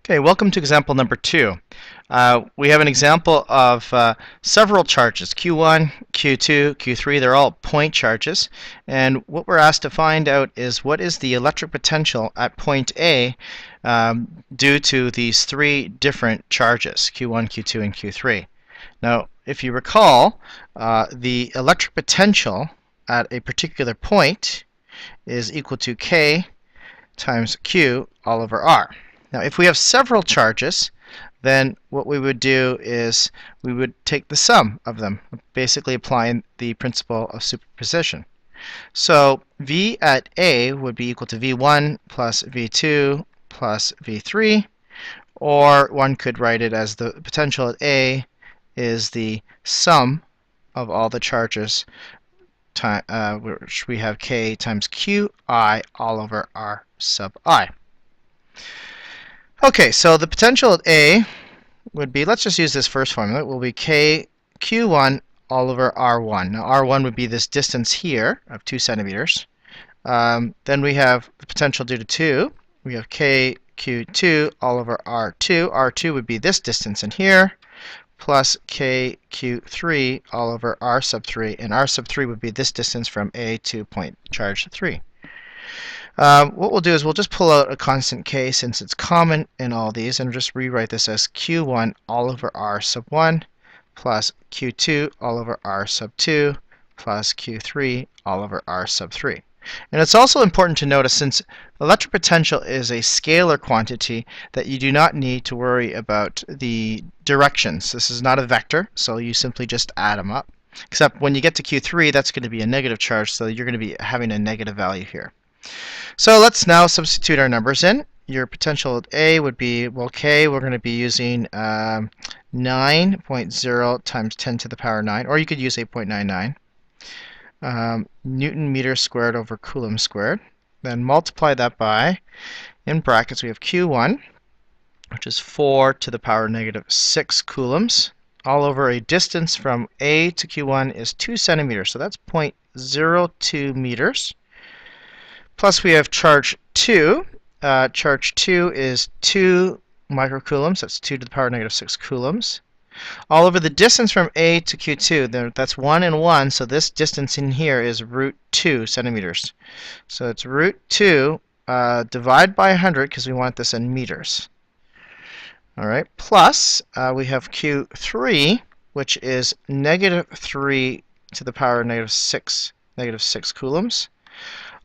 Okay, welcome to example number 2. We have an example of several charges, Q1, Q2, Q3. They're all point charges. And what we're asked to find out is what is the electric potential at point A due to these three different charges, Q1, Q2, and Q3. Now, if you recall, the electric potential at a particular point is equal to K times Q all over R. Now, if we have several charges, then what we would do is we would take the sum of them, basically applying the principle of superposition. So V at A would be equal to V1 plus V2 plus V3, or one could write it as the potential at A is the sum of all the charges, which we have K times Qi all over R sub I. Okay, so the potential at A would be, let's just use this first formula, it will be K Q1 all over R1. Now R1 would be this distance here of 2 centimeters. Then we have the potential due to 2. We have K Q2 all over R2. R2 would be this distance in here, plus K Q3 all over R sub 3. And R sub 3 would be this distance from A to point charge 3. What we'll do is we'll just pull out a constant K since it's common in all these, and just rewrite this as Q1 all over R sub 1 plus Q2 all over R sub 2 plus Q3 all over R sub 3. And it's also important to notice, since electric potential is a scalar quantity, that you do not need to worry about the directions. This is not a vector, so you simply just add them up. Except when you get to Q3, that's going to be a negative charge, so you're going to be having a negative value here. So let's now substitute our numbers in. Your potential at A would be, well, K, we're going to be using 9.0 times 10 to the power 9, or you could use 8.99. Newton meter squared over Coulomb squared. Then multiply that by, in brackets, we have Q1, which is 4 to the power negative 6 coulombs, all over a distance from A to Q1 is 2 centimeters, so that's 0.02 meters. Plus we have charge 2. Charge 2 is 2 microcoulombs. That's 2 to the power negative 6 coulombs. All over the distance from A to Q2, that's 1 and 1, so this distance in here is root 2 centimeters. So it's root 2 divide by 100 because we want this in meters. All right, plus we have Q3, which is negative 3 to the power negative 6 coulombs.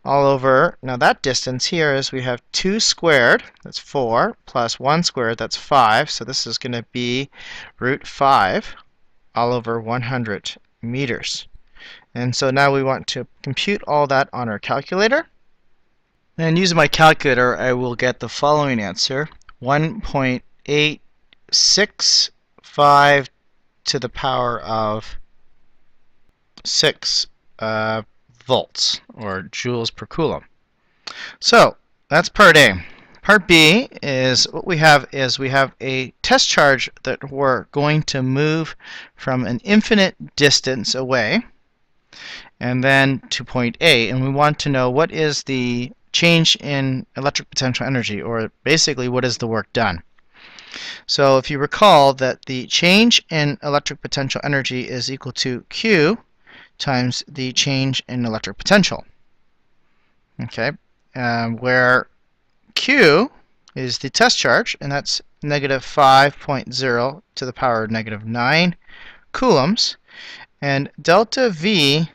All over, now that distance here is we have 2 squared, that's 4, plus 1 squared, that's 5, so this is going to be root 5 all over 100 meters. And so now we want to compute all that on our calculator. And using my calculator, I will get the following answer, 1.865 to the power of 6 volts, or joules per coulomb. So that's part A. Part B is what we have a test charge that we're going to move from an infinite distance away and then to point A, and we want to know what is the change in electric potential energy, or basically what is the work done. So if you recall that the change in electric potential energy is equal to Q times the change in electric potential. Okay, where Q is the test charge, and that's negative 5.0 to the power of negative 9 coulombs, and delta V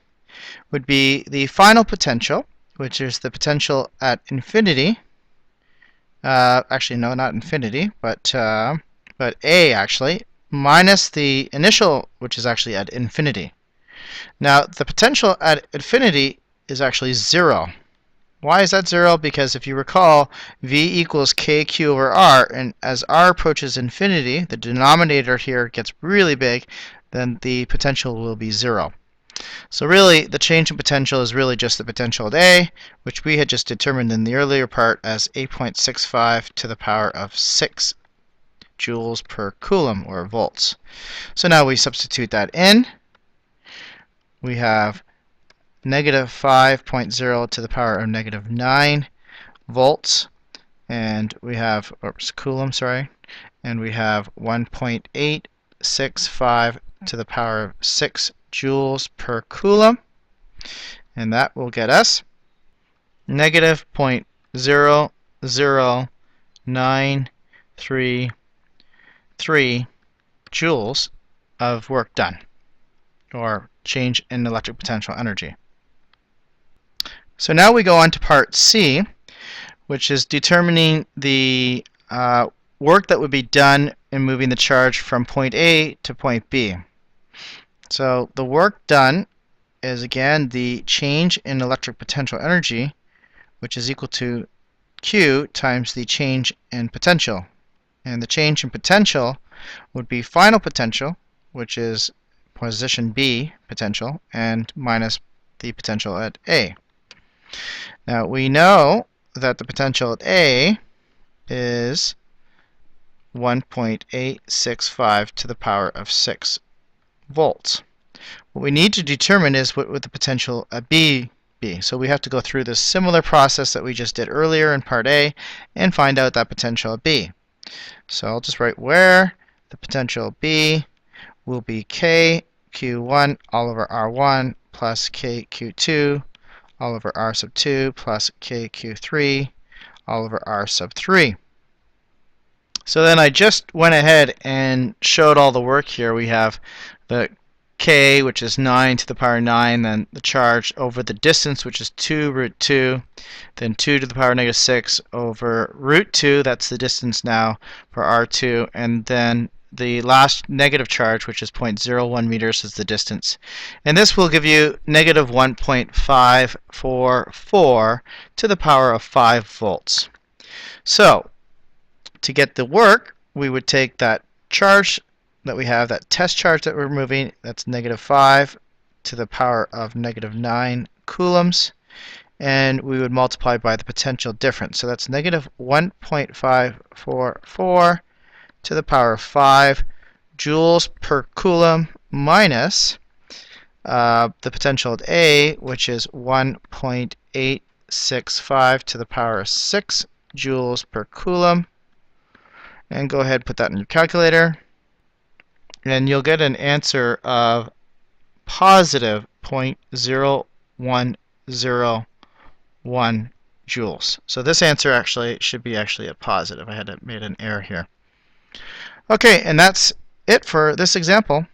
would be the final potential, which is the potential at infinity. Actually, no, not infinity, but A actually, minus the initial, which is actually at infinity. Now, the potential at infinity is actually 0. Why is that 0? Because if you recall, V equals KQ over R, and as R approaches infinity, the denominator here gets really big, then the potential will be 0. So really, the change in potential is really just the potential at A, which we had just determined in the earlier part as 8.65 to the power of 6 joules per coulomb, or volts. So now we substitute that in. We have negative 5.0 to the power of negative 9 volts and we have, oops, coulomb, sorry, and we have 1.865 to the power of 6 joules per coulomb, and that will get us negative 0.00933 joules of work done, or change in electric potential energy. So now we go on to part C, which is determining the work that would be done in moving the charge from point A to point B. So the work done is, again, the change in electric potential energy, which is equal to Q times the change in potential. And the change in potential would be final potential, which is position B potential, and minus the potential at A. Now we know that the potential at A is 1.865 to the power of 6 volts. What we need to determine is what would the potential at B be. So we have to go through this similar process that we just did earlier in part A and find out that potential at B. So I'll just write where the potential at B will be KQ1 all over R1 plus KQ2 all over R sub 2 plus KQ3 all over R sub 3. So then I just went ahead and showed all the work here. We have the K, which is 9 to the power 9, then the charge over the distance, which is 2 root 2, then 2 to the power negative 6 over root 2, that's the distance now for R2, and then the last negative charge, which is 0.01 meters, is the distance. And this will give you negative 1.544 to the power of 5 volts. So, to get the work, we would take that charge that we have, that test charge that we're moving, that's negative 5 to the power of negative 9 coulombs, and we would multiply by the potential difference. So that's negative 1.544 to the power of 5 joules per coulomb minus the potential at A, which is 1.865 to the power of 6 joules per coulomb. And go ahead and put that in your calculator. And you'll get an answer of positive 0.0101 joules. So this answer actually should be a positive. I had made an error here. Okay, and that's it for this example.